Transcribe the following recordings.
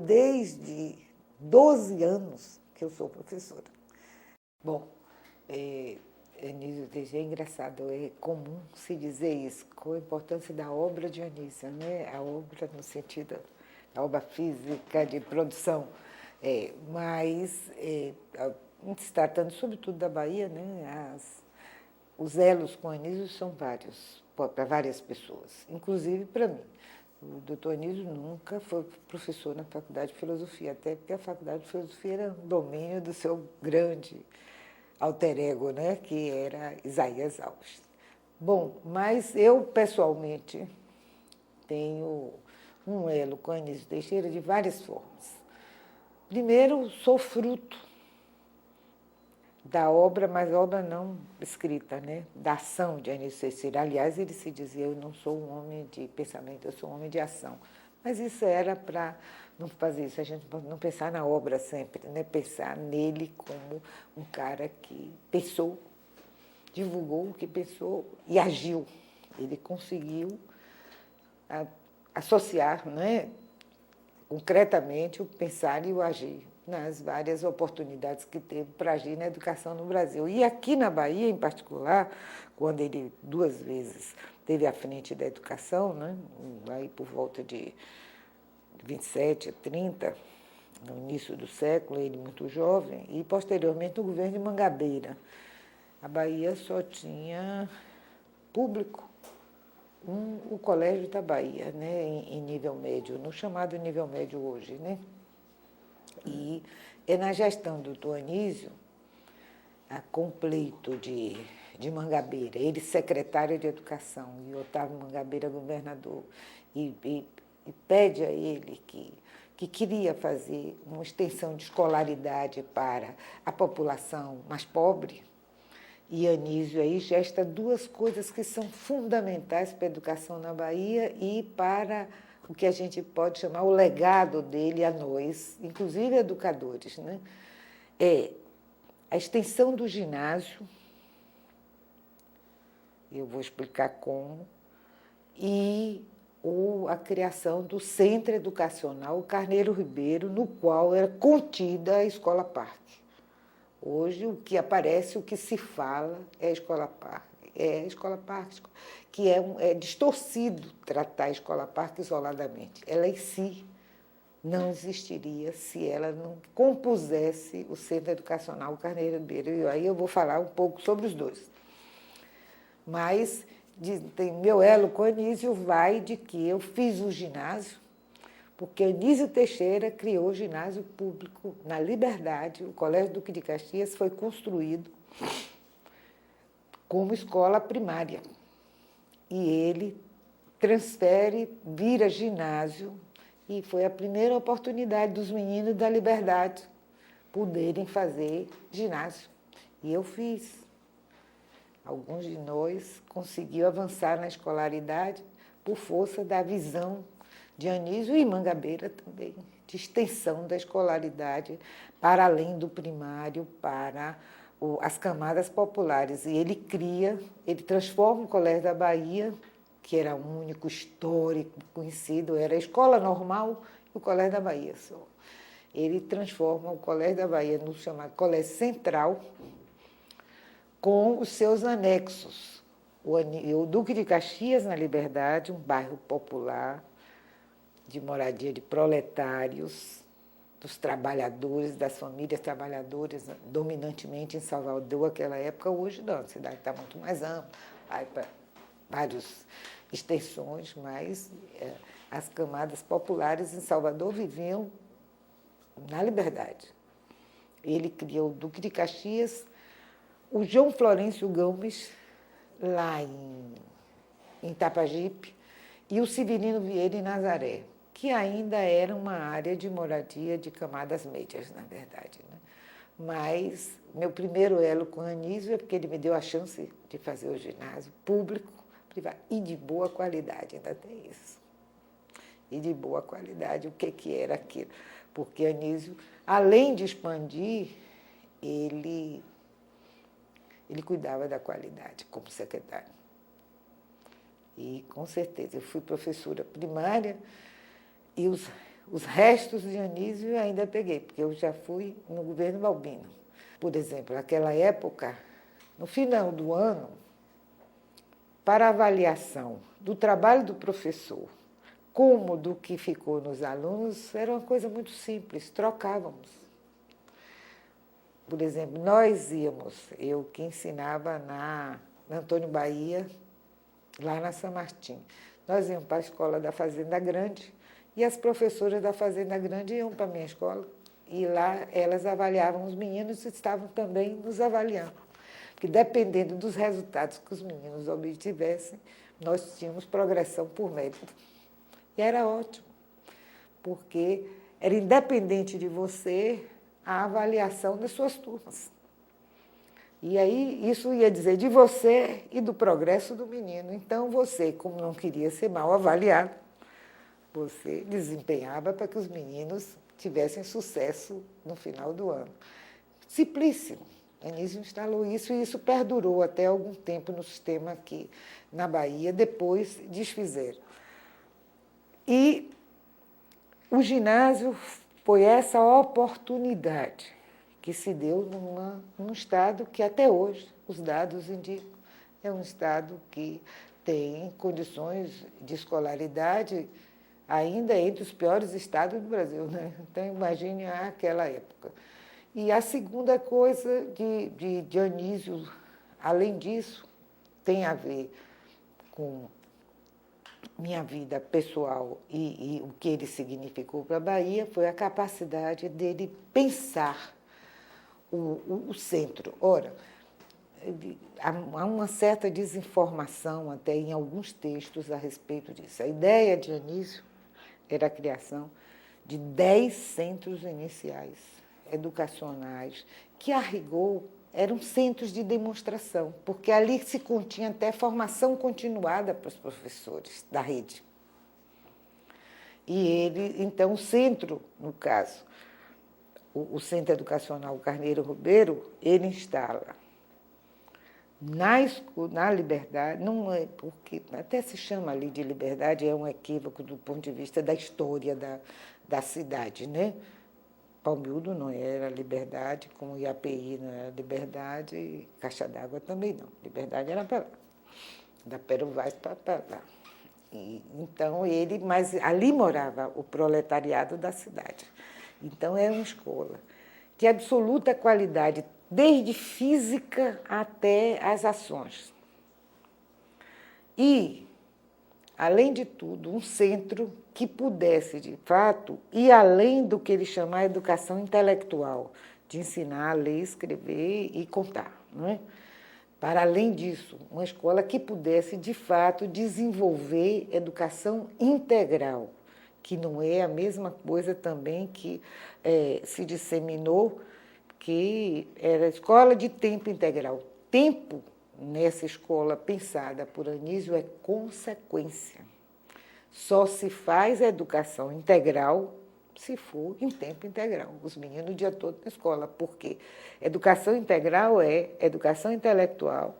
desde 12 anos que eu sou professora. Bom, Anísio é engraçado, é comum se dizer isso, com a importância da obra de Anísio, né? A obra no sentido da obra física, de produção, mas se tratando sobretudo da Bahia, né? Os elos com Anísio são vários, para várias pessoas, inclusive para mim. O doutor Anísio nunca foi professor na Faculdade de Filosofia, até porque a Faculdade de Filosofia era um domínio do seu grande alter ego, né, que era Isaías Alves. Bom, mas eu, pessoalmente, tenho um elo com Anísio Teixeira de várias formas. Primeiro, sou fruto da obra, mas obra não escrita, né, da ação de Anísio Teixeira. Aliás, ele se dizia, eu não sou um homem de pensamento, eu sou um homem de ação. Mas isso era para não fazer isso, a gente não pensar na obra sempre, né? Pensar nele como um cara que pensou, divulgou o que pensou e agiu. Ele conseguiu associar, né, concretamente o pensar e o agir nas várias oportunidades que teve para agir na educação no Brasil. E aqui na Bahia, em particular, quando ele 2 vezes esteve à frente da educação, né, aí por volta de 27 a 30, no início do século, ele muito jovem, e posteriormente no governo de Mangabeira. A Bahia só tinha público o Colégio da Bahia, né, em nível médio, no chamado nível médio hoje, né? E é na gestão do doutor Anísio, com pleito de Mangabeira, ele secretário de Educação e Otávio Mangabeira governador, e pede a ele que queria fazer uma extensão de escolaridade para a população mais pobre, e Anísio aí gesta 2 coisas que são fundamentais para a educação na Bahia e para o que a gente pode chamar o legado dele a nós, inclusive educadores, né? É a extensão do ginásio, eu vou explicar como, e a criação do Centro Educacional Carneiro Ribeiro, no qual era contida a Escola Parque. Hoje, o que aparece, o que se fala é a Escola Parque. É a Escola Parque, que é distorcido tratar a Escola Parque isoladamente. Ela em si não existiria se ela não compusesse o Centro Educacional Carneiro Ribeiro. E aí eu vou falar um pouco sobre os 2. Mas meu elo com Anísio vai de que eu fiz o ginásio, porque Anísio Teixeira criou o ginásio público na Liberdade. O Colégio Duque de Caxias foi construído como escola primária. E ele transfere, vira ginásio, e foi a primeira oportunidade dos meninos da Liberdade poderem fazer ginásio. E eu fiz. Alguns de nós conseguiu avançar na escolaridade por força da visão de Anísio e Mangabeira também, de extensão da escolaridade para além do primário, para as camadas populares. E ele transforma o Colégio da Bahia, que era único, histórico, conhecido, era a escola normal e o Colégio da Bahia só. Ele transforma o Colégio da Bahia no chamado Colégio Central, com os seus anexos. O Duque de Caxias, na Liberdade, um bairro popular, de moradia de proletários, dos trabalhadores, das famílias trabalhadoras, dominantemente em Salvador, naquela época. Hoje não, a cidade está muito mais ampla, vai para várias extensões, mas as camadas populares em Salvador viviam na Liberdade. Ele criou o Duque de Caxias, o João Florencio Gomes, lá em Tapajipe, e o Severino Vieira em Nazaré, que ainda era uma área de moradia de camadas médias, na verdade, né? Mas meu primeiro elo com Anísio é porque ele me deu a chance de fazer o ginásio público, privado, e de boa qualidade, ainda tem isso. E de boa qualidade, o que era aquilo? Porque Anísio, além de expandir, ele cuidava da qualidade como secretário. E, com certeza, eu fui professora primária e Os restos de Anísio eu ainda peguei, porque eu já fui no governo Balbino. Por exemplo, naquela época, no final do ano, para avaliação do trabalho do professor, como do que ficou nos alunos, era uma coisa muito simples, trocávamos. Por exemplo, nós íamos, eu que ensinava na Antônio Bahia, lá na São Martim, nós íamos para a escola da Fazenda Grande e as professoras da Fazenda Grande iam para a minha escola e lá elas avaliavam os meninos e estavam também nos avaliando. Porque dependendo dos resultados que os meninos obtivessem, nós tínhamos progressão por mérito. E era ótimo, porque era independente de você a avaliação das suas turmas. E aí isso ia dizer de você e do progresso do menino. Então você, como não queria ser mal avaliado, você desempenhava para que os meninos tivessem sucesso no final do ano. Simplíssimo. Anísio instalou isso e isso perdurou até algum tempo no sistema aqui na Bahia, depois desfizeram. E o ginásio foi essa oportunidade que se deu num estado que até hoje os dados indicam. É um estado que tem condições de escolaridade ainda entre os piores estados do Brasil, né? Então, imagine aquela época. E a segunda coisa de Anísio, além disso, tem a ver com minha vida pessoal e o que ele significou para a Bahia, foi a capacidade dele pensar o centro. Ora, há uma certa desinformação até em alguns textos a respeito disso. A ideia de Anísio era a criação de 10 centros iniciais educacionais, que, a rigor, eram centros de demonstração, porque ali se continha até formação continuada para os professores da rede. E ele, então, o centro, no caso, o Centro Educacional Carneiro Ribeiro, ele instala na Liberdade, não é porque até se chama ali de Liberdade, é um equívoco do ponto de vista da história da cidade, né? Palmiúdo não era Liberdade, como IAPI não era Liberdade, e Caixa d'Água também não. Liberdade era para lá, da Pero Vaz para lá. Então, mas ali morava o proletariado da cidade. Então, era uma escola de absoluta qualidade, desde física até as ações. E, além de tudo, um centro que pudesse, de fato, ir além do que ele chama de educação intelectual, de ensinar a ler, escrever e contar, não é? Para além disso, uma escola que pudesse, de fato, desenvolver educação integral, que não é a mesma coisa também que se disseminou, que era escola de tempo integral. Tempo, nessa escola pensada por Anísio, é consequência. Só se faz a educação integral se for em tempo integral. Os meninos o dia todo na escola, porque educação integral é educação intelectual,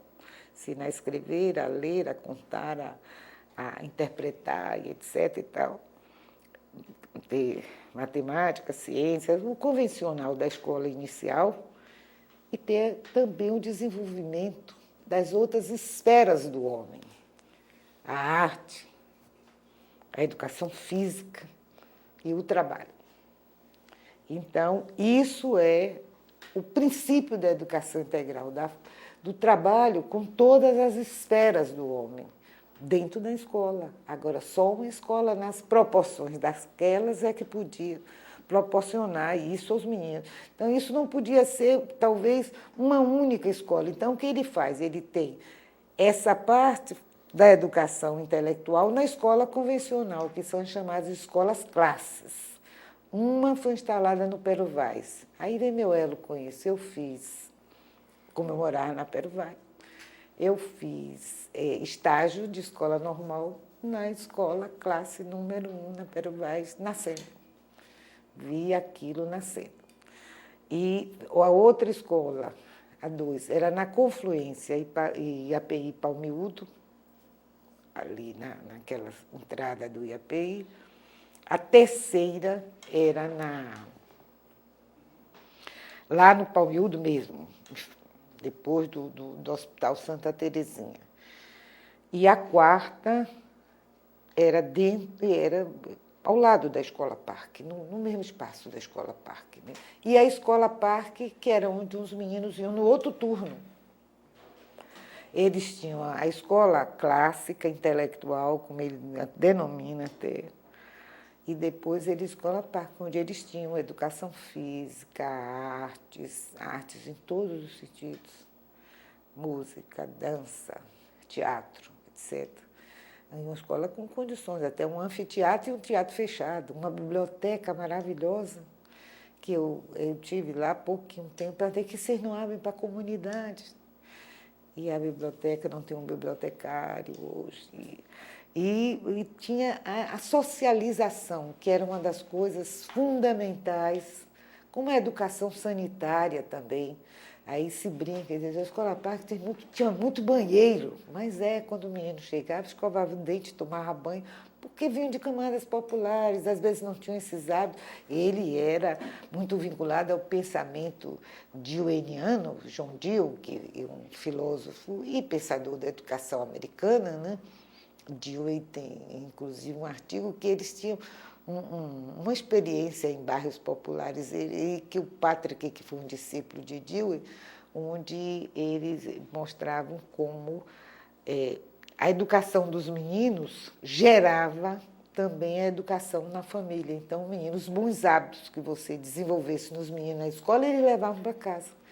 ensinar a escrever, a ler, a contar, a interpretar, e etc. e tal. Ter matemática, ciências, o convencional da escola inicial, e ter também o desenvolvimento das outras esferas do homem. A arte, a educação física e o trabalho. Então, isso é o princípio da educação integral, do trabalho com todas as esferas do homem, dentro da escola. Agora, só uma escola, nas proporções daquelas, é que podia proporcionar isso aos meninos. Então, isso não podia ser, talvez, uma única escola. Então, o que ele faz? Ele tem essa parte da educação intelectual na escola convencional, que são chamadas escolas classes. Uma foi instalada no Pero Vaz. Aí vem meu elo com isso. Eu fiz, como eu morava na Pero Vaz, eu fiz estágio de escola normal na escola classe número 1 na Pero Vaz, nascendo. Vi aquilo nascendo. E a outra escola, a 2, era na Confluência e IAPI Palmiúdo, ali naquela entrada do IAPI. A terceira era lá no Palmiúdo mesmo, depois do Hospital Santa Terezinha. E a quarta era ao lado da Escola Parque, no mesmo espaço da Escola Parque, né? E a Escola Parque, que era onde os meninos iam no outro turno. Eles tinham a escola clássica, intelectual, como ele denomina até, e depois a Escola Parque, onde eles tinham educação física, artes em todos os sentidos, música, dança, teatro, etc. Uma escola com condições, até um anfiteatro e um teatro fechado, uma biblioteca maravilhosa, que eu tive lá há pouquinho tempo, para ver que vocês não abrem para a comunidade. E a biblioteca não tem um bibliotecário hoje. E tinha a socialização, que era uma das coisas fundamentais, como a educação sanitária também. Aí se brinca, diz, a Escola Parque tinha muito banheiro, mas quando o menino chegava, escovava o dente, tomava banho, porque vinham de camadas populares, às vezes não tinham esses hábitos. Ele era muito vinculado ao pensamento deweyniano, John Dewey, que é um filósofo e pensador da educação americana, né? Dewey tem, inclusive, um artigo que eles tinham uma experiência em bairros populares, e que o Patrick, que foi um discípulo de Dewey, onde eles mostravam como a educação dos meninos gerava também a educação na família. Então, os bons hábitos que você desenvolvesse nos meninos na escola, eles levavam para casa.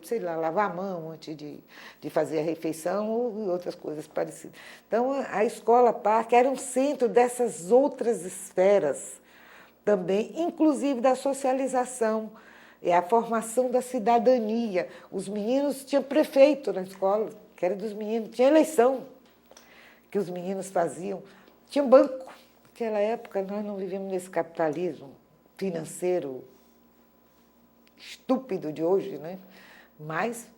Sei lá, lavar a mão antes de fazer a refeição ou outras coisas parecidas. Então, a Escola Parque era um centro dessas outras esferas também, inclusive da socialização, a formação da cidadania. Os meninos tinham prefeito na escola, que era dos meninos, tinha eleição que os meninos faziam, tinha banco. Naquela época, nós não vivíamos nesse capitalismo financeiro estúpido de hoje, né? Mas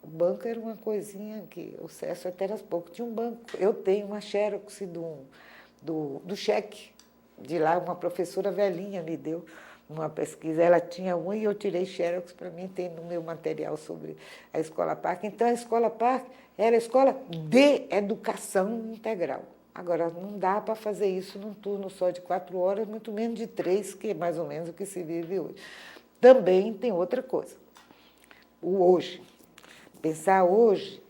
o banco era uma coisinha que o acesso até era pouco. Tinha um banco. Eu tenho uma xerox do cheque de lá, uma professora velhinha me deu uma pesquisa. Ela tinha uma e eu tirei xerox para mim, tem no meu material sobre a Escola Parque. Então, a Escola Parque era a escola de educação integral. Agora, não dá para fazer isso num turno só de 4 horas, muito menos de 3, que é mais ou menos o que se vive hoje. Também tem outra coisa. O hoje. Pensar hoje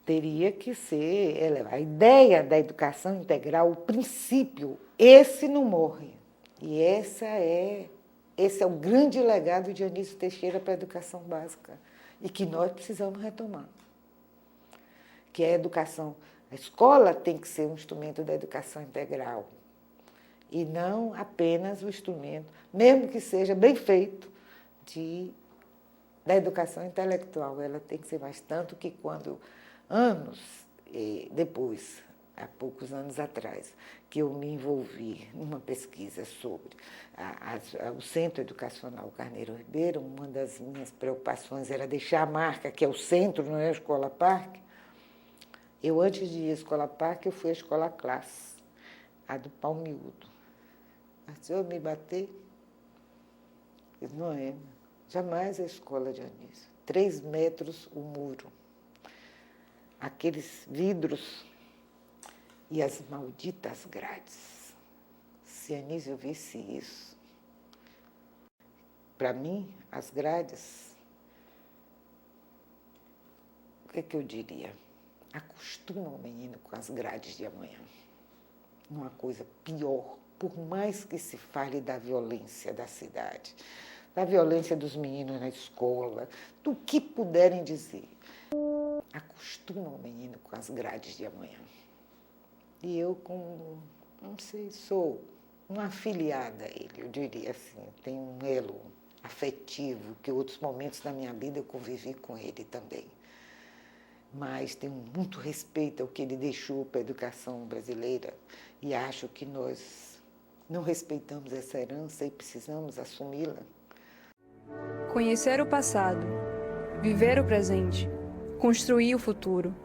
teria que ser a ideia da educação integral, o princípio, esse não morre. E esse é o grande legado de Anísio Teixeira para a educação básica e que nós precisamos retomar. Que é a educação. A escola tem que ser um instrumento da educação integral e não apenas o instrumento, mesmo que seja bem feito, da educação intelectual. Ela tem que ser mais, tanto que quando, anos depois, há poucos anos atrás, que eu me envolvi numa pesquisa sobre o Centro Educacional Carneiro Ribeiro, uma das minhas preocupações era deixar a marca, que é o centro, não é a Escola Parque. Eu, antes de ir à Escola Parque, eu fui à Escola Classe, a do Palmiúdo. Mas se eu me bater, não é, jamais a escola de Anísio. 3 metros o muro. Aqueles vidros e as malditas grades. Se Anísio visse isso, para mim, as grades, o que é que eu diria? Acostuma o menino com as grades de amanhã. Não há coisa pior, por mais que se fale da violência da cidade, da violência dos meninos na escola, do que puderem dizer. Acostuma o menino com as grades de amanhã. E eu, não sei, sou uma afiliada a ele, eu diria assim, tenho um elo afetivo, que em outros momentos da minha vida eu convivi com ele também. Mas tenho muito respeito ao que ele deixou para a educação brasileira e acho que nós não respeitamos essa herança e precisamos assumi-la. Conhecer o passado, viver o presente, construir o futuro.